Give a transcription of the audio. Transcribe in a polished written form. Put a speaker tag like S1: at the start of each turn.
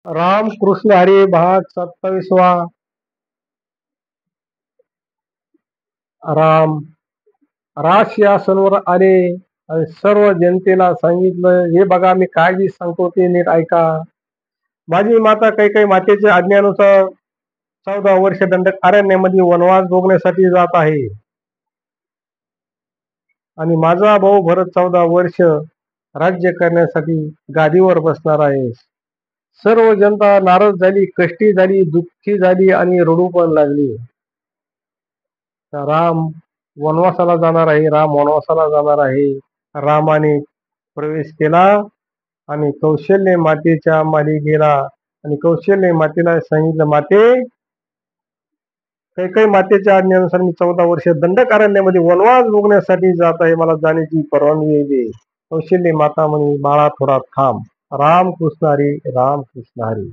S1: राम कृष्ण हरी भाग 27वा. राम राश या सणवर आले आणि सर्व जनतेला सांगितलं, हे बघा मी काय बी सांगतो ते नीट ऐका. माझी माता कैकेयी मातेच्या आज्ञेनुसार 14 वर्ष दंडक अरण्यामध्ये वनवास भोगण्यासाठी जात आहे आणि माझा भाऊ भरत 14 वर्ष राज्य करण्यासाठी गादीवर बसणार आहे. सर्व जनता नाराज झाली, कष्टी झाली, दुःखी झाली आणि रडू पण लागली. राम वनवासाला जाणार आहे, राम वनवासाला जाणार आहे. रामाने प्रवेश केला आणि कौशल्य मातेच्या मालिकेला आणि कौशल्य मातेला सांगितलं, माते कैकेयी मातेच्या आज्ञेनुसार मी 14 वर्ष दंडकारण्यामध्ये वनवास भोगण्यासाठी जात आहे, मला जाण्याची परवानगी दे. कौशल्य माता म्हणे, बाळा थोडा थांब. राम कृष्ण हरी, राम कृष्ण हरी.